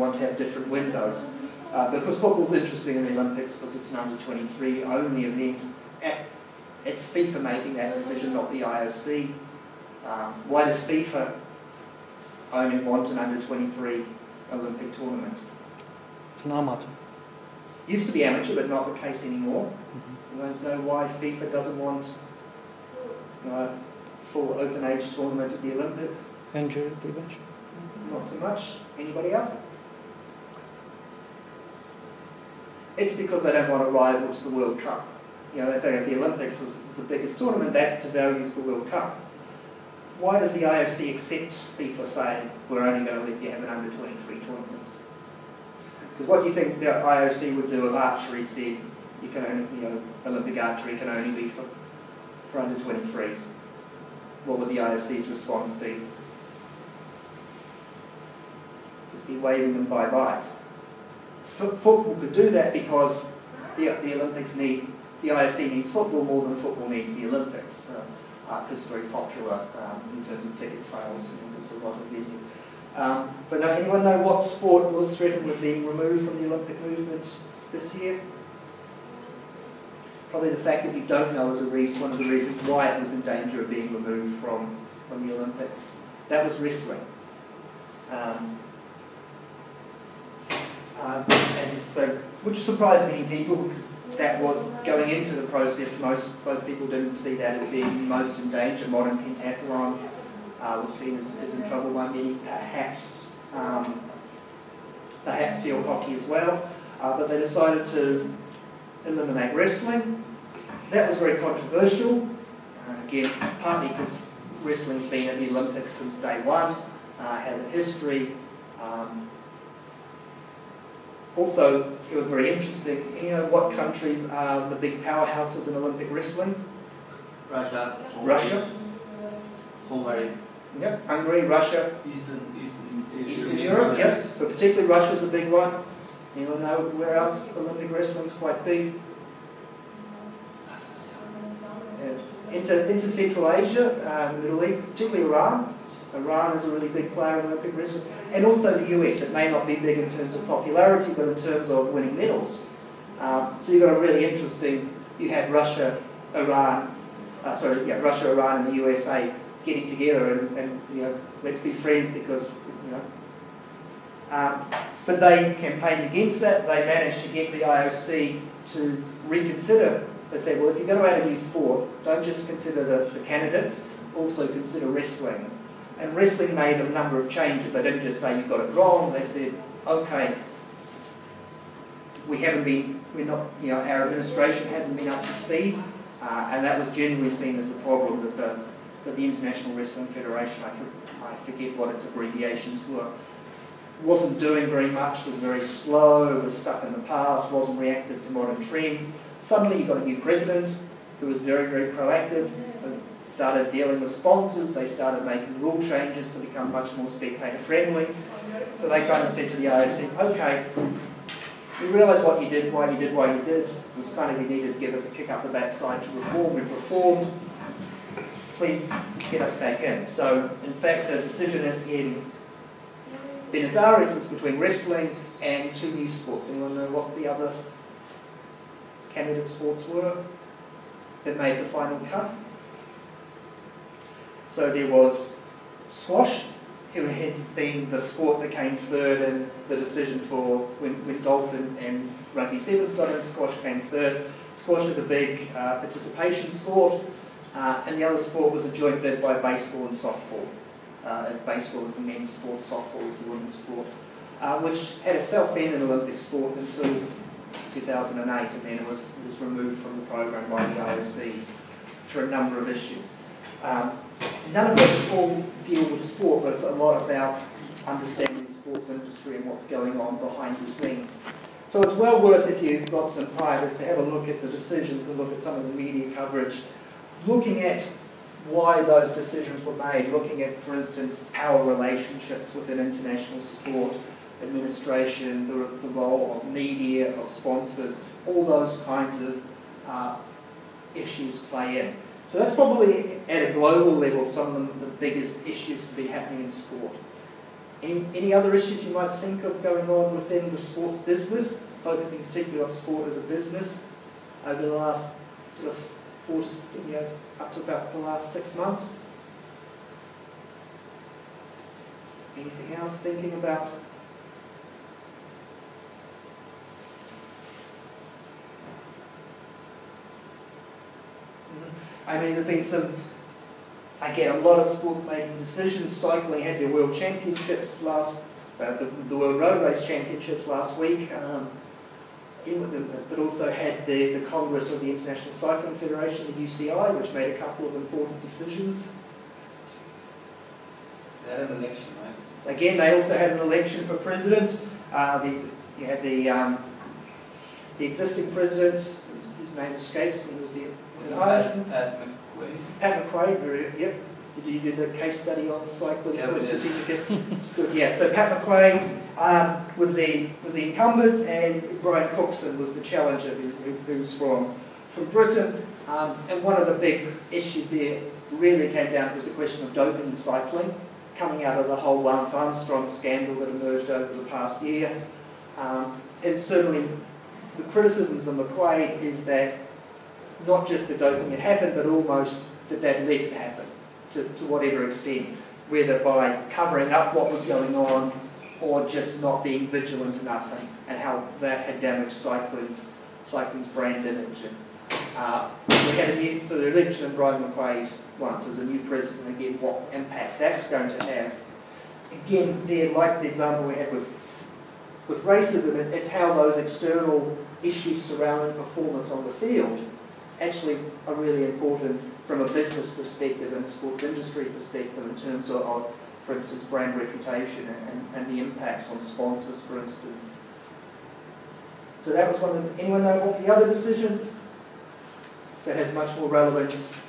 want to have different windows. Because football's interesting in the Olympics because it's an under-23 only event. It's FIFA making that decision, not the IOC. Why does FIFA only want an under-23 Olympic tournament? It's an amateur. Used to be amateur, but not the case anymore. Mm-hmm. You guys know why FIFA doesn't want a full open age tournament at the Olympics? Injury prevention. Not so much. Anybody else? It's because they don't want a rival to the World Cup. You know, they think if the Olympics is the biggest tournament, that devalues the World Cup. Why does the IOC accept FIFA saying we're only going to let you have an under-23 tournament? Because what do you think the IOC would do if archery said you can only, Olympic archery can only be for under-23s? What would the IOC's response be? Just be waving them bye-bye. Football could do that because the Olympics need, the IOC needs football more than football needs the Olympics. Because it's very popular in terms of ticket sales and there's a lot of venue. But anyone know what sport was threatened with being removed from the Olympic movement this year? Probably the fact that you don't know is one of the reasons why it was in danger of being removed from the Olympics. That was wrestling. And so, which surprised many people because that was going into the process. Most people didn't see that as being most in danger. Modern pentathlon was seen as in trouble by many. Perhaps field hockey as well. But they decided to eliminate wrestling. That was very controversial. Again, partly because wrestling's been at the Olympics since day one, has a history. Also, it was very interesting. You know what countries are the big powerhouses in Olympic wrestling? Russia. Hungary. Yep, Hungary, Russia. Eastern Europe, yep. So particularly Russia's a big one. Anyone know where else Olympic wrestling's quite big? Into Central Asia, the Middle East, particularly Iran. Iran is a really big player in Olympic wrestling. And also the US. It may not be big in terms of popularity, but in terms of winning medals. So you've got a really interesting, you had Russia, Iran, and the USA getting together and let's be friends because, but they campaigned against that. They managed to get the IOC to reconsider. They said, well, if you're going to add a new sport, don't just consider the candidates, also consider wrestling. And wrestling made a number of changes. They didn't just say you got it wrong. They said, okay, our administration hasn't been up to speed, and that was generally seen as the problem that the International Wrestling Federation, I forget what its abbreviations were, wasn't doing very much, was very slow, was stuck in the past, wasn't reactive to modern trends. Suddenly you got a new president who was very, very proactive. Started dealing with sponsors, they started making rule changes to become much more spectator friendly. So they kind of said to the IOC, okay, we realise what you did, why you did. It was kind of you needed to give us a kick up the backside to reform. We've reformed. Please get us back in. So in fact the decision in Buenos Aires was between wrestling and two new sports. Anyone know what the other candidate sports were that made the final cut? So there was squash, who had been the sport that came third in the decision for when golf and rugby sevens got in, squash came third. Squash is a big participation sport, and the other sport was a joint bid by baseball and softball, as baseball is the men's sport, softball is the women's sport, which had itself been an Olympic sport until 2008, and then it was removed from the program by the IOC for a number of issues. None of which all deal with sport, but it's a lot about understanding the sports industry and what's going on behind the scenes. So it's well worth, if you've got some time, is to have a look at the decisions and look at some of the media coverage, looking at why those decisions were made, looking at, for instance, power relationships within international sport, administration, the role of media, of sponsors, all those kinds of issues play in. So that's probably, at a global level, some of the biggest issues to be happening in sport. Any other issues you might think of going on within the sports business, focusing particularly on sport as a business over the last sort of up to about the last 6 months? Anything else thinking about? I mean, there have been some, again, a lot of sport making decisions. Cycling had their World Championships the World Road Race Championships last week, but also had the Congress of the International Cycling Federation, the UCI, which made a couple of important decisions. They had an election, right? Again, they also had an election for president. You had the existing president, whose name escapes me, was Pat McQuaid, yep. Did you do the case study on cycling for a certificate? It's good, yeah. So Pat McQuaid was the incumbent, and Brian Cookson was the challenger, who's from Britain. And one of the big issues there really came down to was the question of doping in cycling, coming out of the whole Lance Armstrong scandal that emerged over the past year. And certainly the criticisms of McQuaid is that not just the doping had happened, but almost that let it happen to whatever extent, whether by covering up what was going on or just not being vigilant enough, and how that had damaged cycling's brand image. We had the election of Brian McQuaid once as a new president. Again, what impact that's going to have. Again, there, like the example we had with racism, it's how those external issues surrounding performance on the field actually are really important from a business perspective and a sports industry perspective in terms of, for instance, brand reputation and the impacts on sponsors, for instance. So that was one of them. Anyone know what the other decision that has much more relevance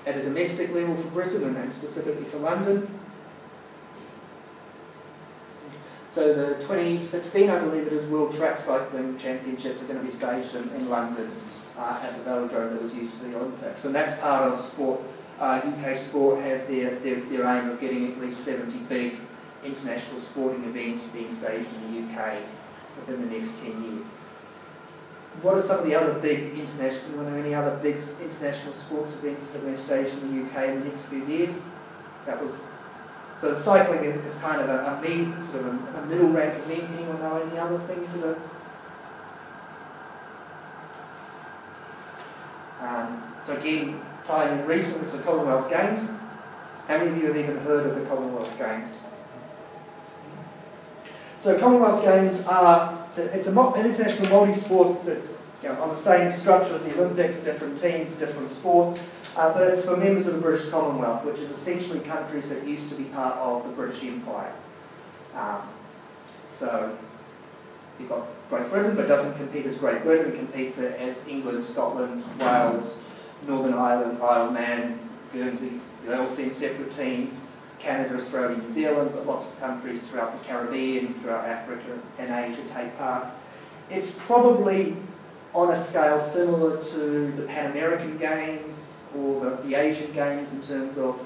at a domestic level for Britain and specifically for London? So the 2016, I believe it is, World Track Cycling Championships are going to be staged in London at the velodrome that was used for the Olympics. And that's part of sport. UK Sport has their aim of getting at least 70 big international sporting events being staged in the UK within the next 10 years. What are some of the other big any other big international sports events that are going to staged in the UK in the next few years? So cycling is kind of a middle rank event. Anyone know any other things that are? So again, tying in recently to the Commonwealth Games. How many of you have even heard of the Commonwealth Games? So Commonwealth Games it's an international multi-sport that's on the same structure as the Olympics, different teams, different sports, but it's for members of the British Commonwealth, which is essentially countries that used to be part of the British Empire. So you've got Great Britain, but doesn't compete as Great Britain, it competes as England, Scotland, Wales, Northern Ireland, Isle of Man, Guernsey. They all seem separate teams. Canada, Australia, New Zealand, but lots of countries throughout the Caribbean, throughout Africa and Asia take part. It's probably on a scale similar to the Pan American Games or the Asian Games in terms of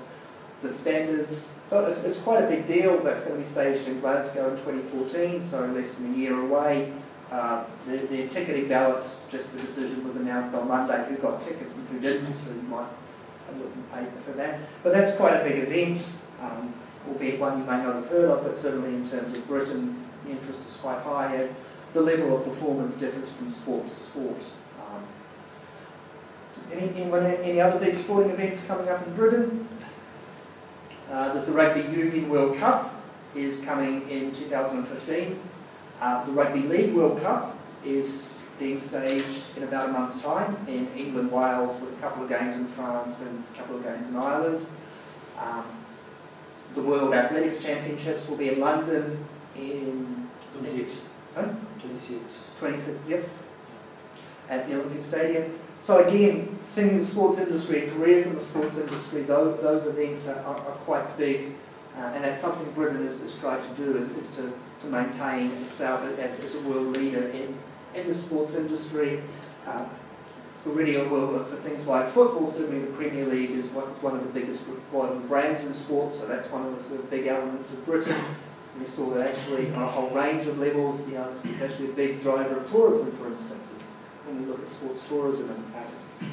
the standards. So it's quite a big deal. That's going to be staged in Glasgow in 2014, so less than a year away. The ticketing ballots, just the decision was announced on Monday, who got tickets and who didn't, so you might have a look in the paper for that. But that's quite a big event, albeit one you may not have heard of, but certainly in terms of Britain, the interest is quite high, and the level of performance differs from sport to sport. So any other big sporting events coming up in Britain? There's the Rugby Union World Cup is coming in 2015. The Rugby League World Cup is being staged in about a month's time in England, Wales, with a couple of games in France and a couple of games in Ireland. The World Athletics Championships will be in London in 26. Huh? 26. 26, yep. At the Olympic Stadium. So again, thinking the sports industry, careers in the sports industry, those events are quite big, and that's something Britain has tried to do, is to maintain itself as a world leader in the sports industry. So really a world for things like football, certainly the Premier League is one of the biggest global brands in sport, so that's one of the sort of big elements of Britain. And we saw that actually on a whole range of levels, it's actually a big driver of tourism, for instance, when we look at sports tourism. And